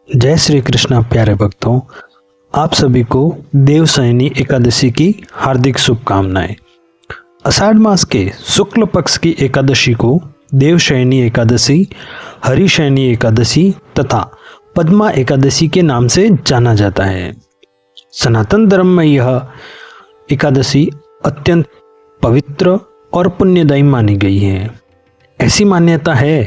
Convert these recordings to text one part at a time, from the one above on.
जय श्री कृष्ण प्यारे भक्तों, आप सभी को देवशयनी एकादशी की हार्दिक शुभकामनाएं। आषाढ़ मास के शुक्ल पक्ष की एकादशी को देवशयनी एकादशी, हरिशयनी एकादशी तथा पद्मा एकादशी के नाम से जाना जाता है। सनातन धर्म में यह एकादशी अत्यंत पवित्र और पुण्यदायी मानी गई है। ऐसी मान्यता है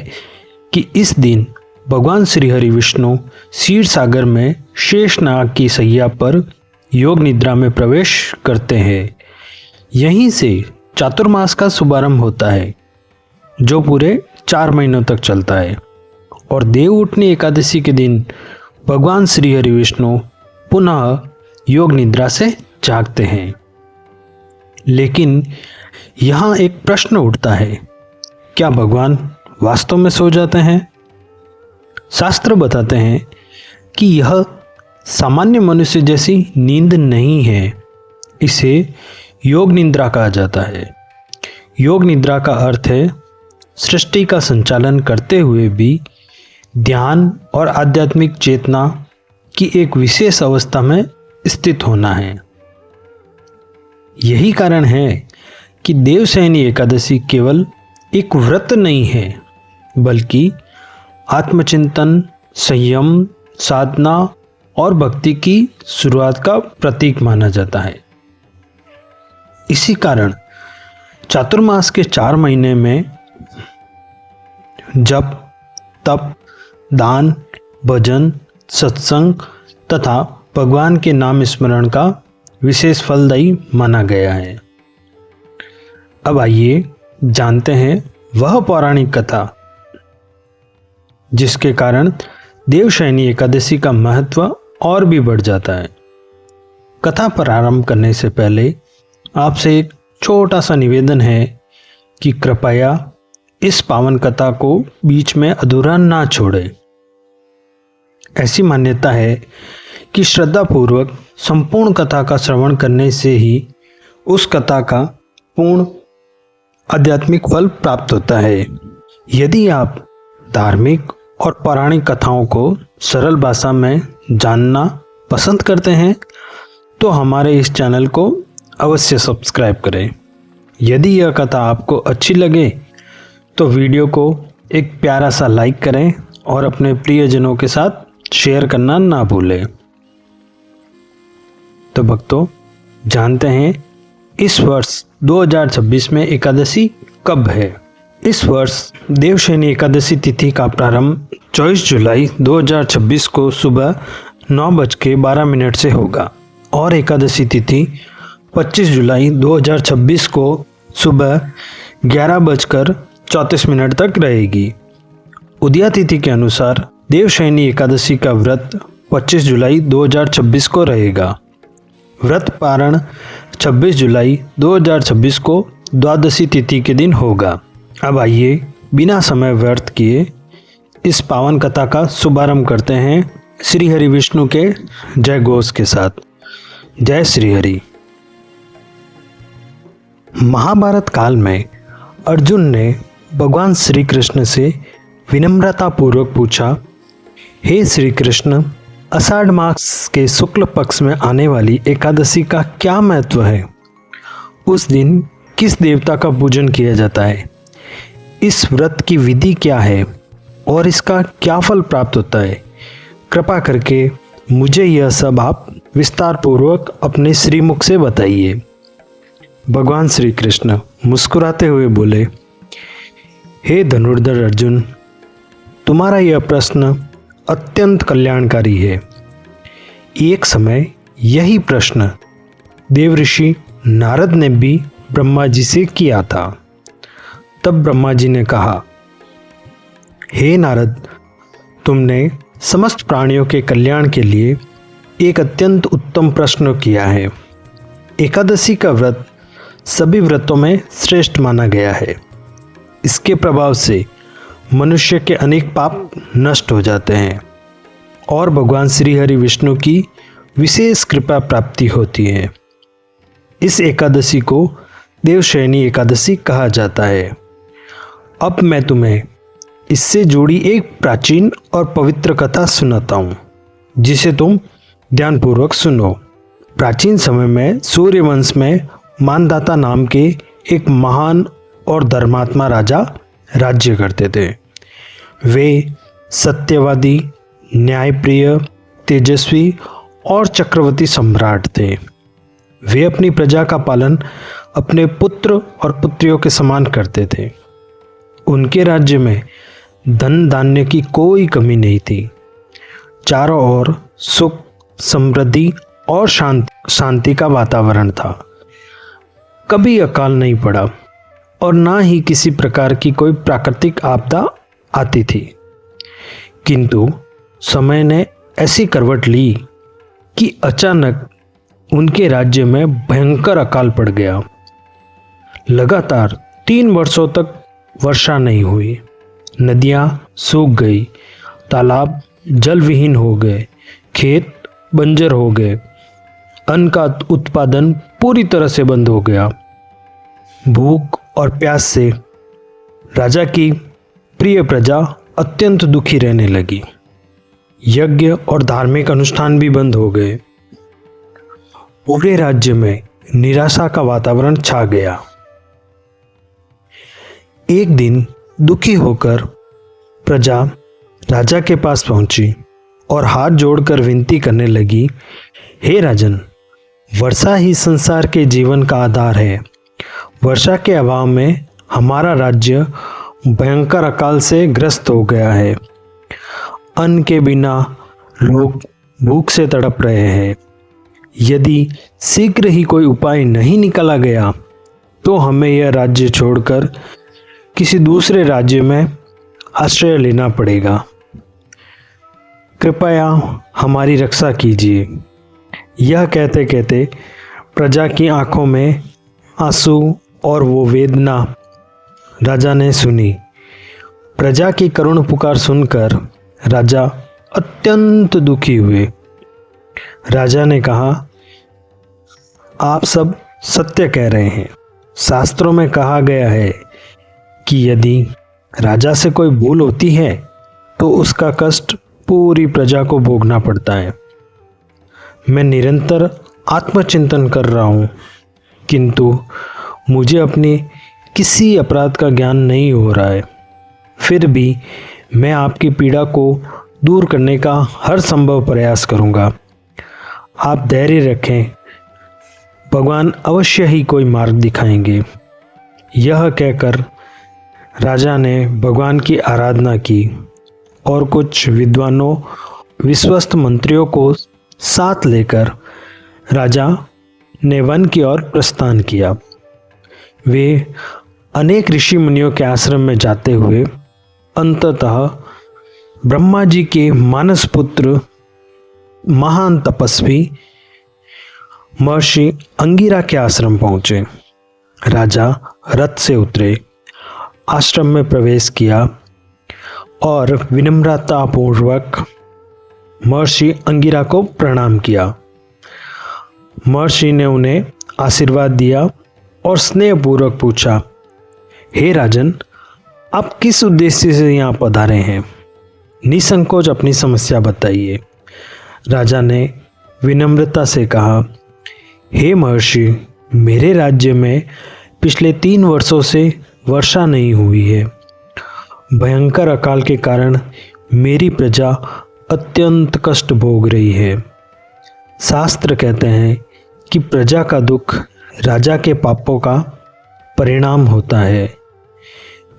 कि इस दिन भगवान श्री हरि विष्णु क्षीर सागर में शेषनाग की सैया पर योग निद्रा में प्रवेश करते हैं। यहीं से चातुर्मास का शुभारंभ होता है, जो पूरे 4 महीनों तक चलता है और देव उठनी एकादशी के दिन भगवान श्री हरि विष्णु पुनः योग निद्रा से जागते हैं। लेकिन यहाँ एक प्रश्न उठता है, क्या भगवान वास्तव में सो जाते हैं? शास्त्र बताते हैं कि यह सामान्य मनुष्य जैसी नींद नहीं है, इसे योग निद्रा कहा जाता है। योग निद्रा का अर्थ है सृष्टि का संचालन करते हुए भी ध्यान और आध्यात्मिक चेतना की एक विशेष अवस्था में स्थित होना है। यही कारण है कि देवशयनी एकादशी केवल एक व्रत नहीं है, बल्कि आत्मचिंतन, संयम, साधना और भक्ति की शुरुआत का प्रतीक माना जाता है। इसी कारण चातुर्मास के 4 महीने में जप, तप, दान, भजन, सत्संग तथा भगवान के नाम स्मरण का विशेष फलदायी माना गया है। अब आइए जानते हैं वह पौराणिक कथा जिसके कारण देवशयनी एकादशी का महत्व और भी बढ़ जाता है। कथा प्रारंभ करने से पहले आपसे एक छोटा सा निवेदन है कि कृपया इस पावन कथा को बीच में अधूरा ना छोड़ें। ऐसी मान्यता है कि श्रद्धापूर्वक संपूर्ण कथा का श्रवण करने से ही उस कथा का पूर्ण आध्यात्मिक फल प्राप्त होता है। यदि आप धार्मिक और पौराणिक कथाओं को सरल भाषा में जानना पसंद करते हैं तो हमारे इस चैनल को अवश्य सब्सक्राइब करें। यदि यह कथा आपको अच्छी लगे तो वीडियो को एक प्यारा सा लाइक करें और अपने प्रियजनों के साथ शेयर करना ना भूलें। तो भक्तों, जानते हैं इस वर्ष 2026 में एकादशी कब है। इस वर्ष देवशयनी एकादशी तिथि का प्रारंभ 24 जुलाई 2026 को सुबह 9:12 से होगा और एकादशी तिथि 25 जुलाई 2026 को सुबह 11:34 तक रहेगी। उदया तिथि के अनुसार देवशयनी एकादशी का व्रत 25 जुलाई 2026 को रहेगा। व्रत पारण 26 जुलाई 2026 को द्वादशी तिथि के दिन होगा। अब आइए बिना समय व्यर्थ किए इस पावन कथा का शुभारंभ करते हैं श्री हरि विष्णु के जय घोष के साथ। जय श्री हरि। महाभारत काल में अर्जुन ने भगवान श्री कृष्ण से विनम्रता पूर्वक पूछा, हे श्री कृष्ण, आषाढ़ मास के शुक्ल पक्ष में आने वाली एकादशी का क्या महत्व है? उस दिन किस देवता का पूजन किया जाता है? इस व्रत की विधि क्या है और इसका क्या फल प्राप्त होता है? कृपा करके मुझे यह सब आप विस्तार पूर्वक अपने श्रीमुख से बताइए। भगवान श्री कृष्ण मुस्कुराते हुए बोले, हे धनुर्धर अर्जुन, तुम्हारा यह प्रश्न अत्यंत कल्याणकारी है। एक समय यही प्रश्न देवऋषि नारद ने भी ब्रह्मा जी से किया था। तब ब्रह्मा जी ने कहा, हे नारद, तुमने समस्त प्राणियों के कल्याण के लिए एक अत्यंत उत्तम प्रश्न किया है। एकादशी का व्रत सभी व्रतों में श्रेष्ठ माना गया है। इसके प्रभाव से मनुष्य के अनेक पाप नष्ट हो जाते हैं और भगवान श्री हरि विष्णु की विशेष कृपा प्राप्ति होती है। इस एकादशी को देवशयनी एकादशी कहा जाता है। अब मैं तुम्हें इससे जुड़ी एक प्राचीन और पवित्र कथा सुनाता हूँ। जिसे तुम ध्यानपूर्वक सुनो। प्राचीन समय में सूर्यवंश में मानदाता नाम के एक महान और धर्मात्मा राजा राज्य करते थे। वे सत्यवादी, न्यायप्रिय, तेजस्वी और चक्रवर्ती सम्राट थे। वे अपनी प्रजा का पालन अपने पुत्र और पुत्रियों के समान करते थे। उनके राज्य में धन धान्य की कोई कमी नहीं थी। चारों ओर सुख, समृद्धि और शांति का वातावरण था। कभी अकाल नहीं पड़ा और ना ही किसी प्रकार की कोई प्राकृतिक आपदा आती थी। किंतु समय ने ऐसी करवट ली कि अचानक उनके राज्य में भयंकर अकाल पड़ गया। लगातार 3 वर्षों तक वर्षा नहीं हुई। नदियां सूख गई, तालाब जलविहीन हो गए, खेत बंजर हो गए, अन्न का उत्पादन पूरी तरह से बंद हो गया। भूख और प्यास से राजा की प्रिय प्रजा अत्यंत दुखी रहने लगी। यज्ञ और धार्मिक अनुष्ठान भी बंद हो गए। पूरे राज्य में निराशा का वातावरण छा गया। एक दिन दुखी होकर प्रजा राजा के पास पहुंची और हाथ जोड़कर विनती करने लगी, हे राजन, वर्षा ही संसार के जीवन का आधार है। वर्षा के अभाव में हमारा राज्य भयंकर अकाल से ग्रस्त हो गया है। अन्न के बिना लोग भूख से तड़प रहे हैं। यदि शीघ्र ही कोई उपाय नहीं निकाला गया तो हमें यह राज्य छोड़कर किसी दूसरे राज्य में आश्रय लेना पड़ेगा। कृपया हमारी रक्षा कीजिए। यह कहते कहते प्रजा की आंखों में आंसू और वो वेदना राजा ने सुनी। प्रजा की करुण पुकार सुनकर राजा अत्यंत दुखी हुए। राजा ने कहा, आप सब सत्य कह रहे हैं। शास्त्रों में कहा गया है कि यदि राजा से कोई भूल होती है तो उसका कष्ट पूरी प्रजा को भोगना पड़ता है। मैं निरंतर आत्मचिंतन कर रहा हूँ, किंतु मुझे अपने किसी अपराध का ज्ञान नहीं हो रहा है। फिर भी मैं आपकी पीड़ा को दूर करने का हर संभव प्रयास करूँगा। आप धैर्य रखें, भगवान अवश्य ही कोई मार्ग दिखाएंगे। यह कहकर राजा ने भगवान की आराधना की और कुछ विद्वानों, विश्वस्त मंत्रियों को साथ लेकर राजा ने वन की ओर प्रस्थान किया। वे अनेक ऋषि मुनियों के आश्रम में जाते हुए अंततः ब्रह्मा जी के मानस पुत्र महान तपस्वी महर्षि अंगिरा के आश्रम पहुंचे। राजा रथ से उतरे, आश्रम में प्रवेश किया और विनम्रतापूर्वक महर्षि अंगिरा को प्रणाम किया। महर्षि ने उन्हें आशीर्वाद दिया और स्नेहपूर्वक पूछा, हे राजन, आप किस उद्देश्य से यहाँ पधारे हैं? निसंकोच अपनी समस्या बताइए। राजा ने विनम्रता से कहा, हे महर्षि, मेरे राज्य में पिछले 3 वर्षों से वर्षा नहीं हुई है। भयंकर अकाल के कारण मेरी प्रजा अत्यंत कष्ट भोग रही है। शास्त्र कहते हैं कि प्रजा का दुख राजा के पापों का परिणाम होता है,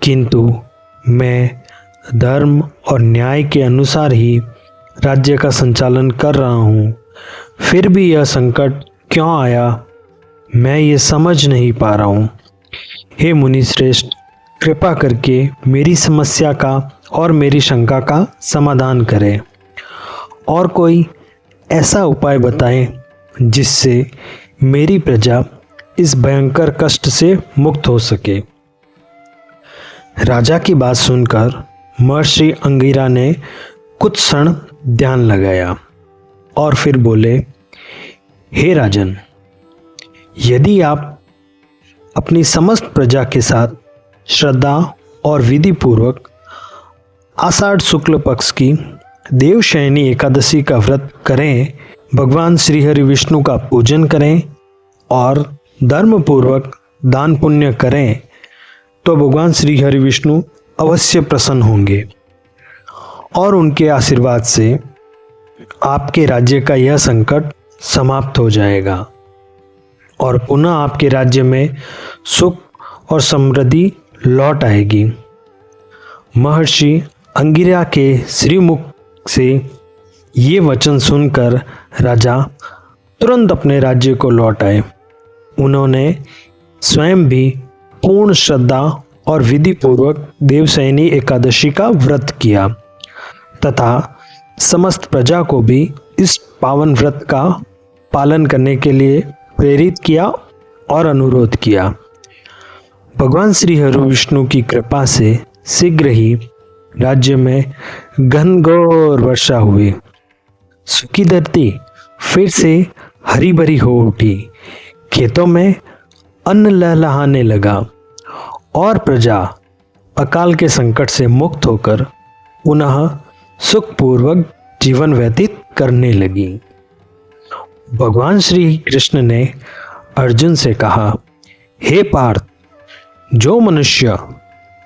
किंतु मैं धर्म और न्याय के अनुसार ही राज्य का संचालन कर रहा हूँ। फिर भी यह संकट क्यों आया, मैं ये समझ नहीं पा रहा हूँ। हे मुनि श्रेष्ठ, कृपा करके मेरी समस्या का और मेरी शंका का समाधान करें और कोई ऐसा उपाय बताएं जिससे मेरी प्रजा इस भयंकर कष्ट से मुक्त हो सके। राजा की बात सुनकर महर्षि अंगिरा ने कुछ क्षण ध्यान लगाया और फिर बोले, हे राजन, यदि आप अपनी समस्त प्रजा के साथ श्रद्धा और विधि पूर्वक आषाढ़ शुक्ल पक्ष की देवशयनी एकादशी का व्रत करें, भगवान श्री हरि विष्णु का पूजन करें और धर्म पूर्वक दान पुण्य करें तो भगवान श्री हरि विष्णु अवश्य प्रसन्न होंगे और उनके आशीर्वाद से आपके राज्य का यह संकट समाप्त हो जाएगा और पुनः आपके राज्य में सुख और समृद्धि लौट आएगी। महर्षि अंगिरा के श्रीमुख से ये वचन सुनकर राजा तुरंत अपने राज्य को लौट आए। उन्होंने स्वयं भी पूर्ण श्रद्धा और विधि पूर्वक देवशयनी एकादशी का व्रत किया तथा समस्त प्रजा को भी इस पावन व्रत का पालन करने के लिए प्रेरित किया और अनुरोध किया। भगवान श्री हरि विष्णु की कृपा से शीघ्र ही राज्य में घनघोर वर्षा हुई। सूखी धरती फिर से हरी भरी हो उठी, खेतों में अन्न लहलहाने लगा और प्रजा अकाल के संकट से मुक्त होकर पुनः सुखपूर्वक जीवन व्यतीत करने लगी। भगवान श्री कृष्ण ने अर्जुन से कहा, हे पार्थ, जो मनुष्य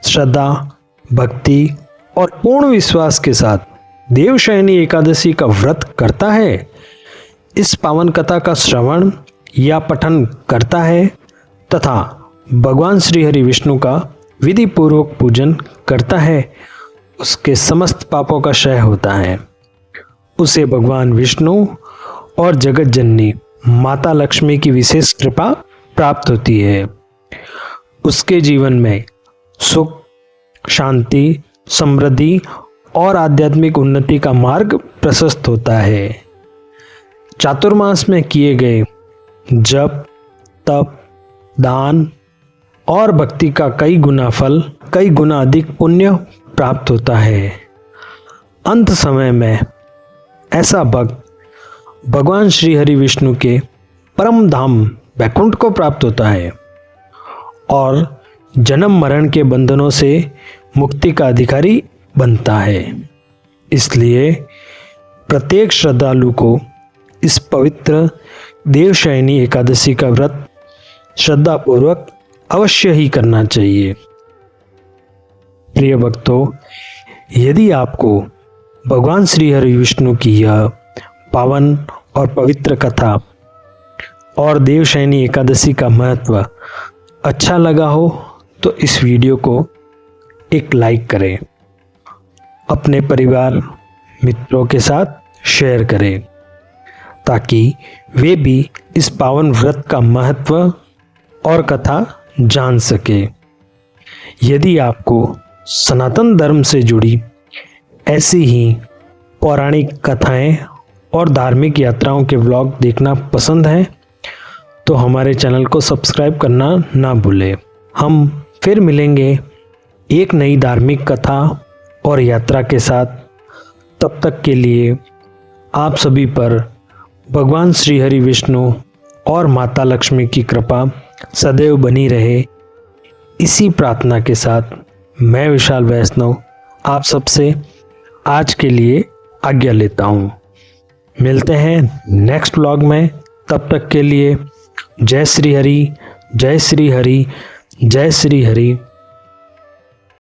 श्रद्धा, भक्ति और पूर्ण विश्वास के साथ देवशयनी एकादशी का व्रत करता है, इस पावन कथा का श्रवण या पठन करता है तथा भगवान श्री हरि विष्णु का विधि पूर्वक पूजन करता है, उसके समस्त पापों का क्षय होता है। उसे भगवान विष्णु और जगत जननी माता लक्ष्मी की विशेष कृपा प्राप्त होती है। उसके जीवन में सुख, शांति, समृद्धि और आध्यात्मिक उन्नति का मार्ग प्रशस्त होता है। चातुर्मास में किए गए जप, तप, दान और भक्ति का कई गुना फल, कई गुना अधिक पुण्य प्राप्त होता है। अंत समय में ऐसा भक्त भगवान श्री हरि विष्णु के परम धाम वैकुंठ को प्राप्त होता है और जन्म मरण के बंधनों से मुक्ति का अधिकारी बनता है। इसलिए प्रत्येक श्रद्धालु को इस पवित्र देवशयनी एकादशी का व्रत श्रद्धापूर्वक अवश्य ही करना चाहिए। प्रिय भक्तों, यदि आपको भगवान श्री हरि विष्णु की यह पावन और पवित्र कथा और देवशयनी एकादशी का महत्व अच्छा लगा हो तो इस वीडियो को एक लाइक करें, अपने परिवार मित्रों के साथ शेयर करें ताकि वे भी इस पावन व्रत का महत्व और कथा जान सके। यदि आपको सनातन धर्म से जुड़ी ऐसी ही पौराणिक कथाएं और धार्मिक यात्राओं के व्लॉग देखना पसंद है तो हमारे चैनल को सब्सक्राइब करना ना भूलें। हम फिर मिलेंगे एक नई धार्मिक कथा और यात्रा के साथ। तब तक के लिए आप सभी पर भगवान श्री हरि विष्णु और माता लक्ष्मी की कृपा सदैव बनी रहे, इसी प्रार्थना के साथ मैं विशाल वैष्णव आप सबसे आज के लिए आज्ञा लेता हूँ। मिलते हैं नेक्स्ट व्लॉग में। तब तक के लिए जय श्री हरि, जय श्री हरि, जय श्री हरि।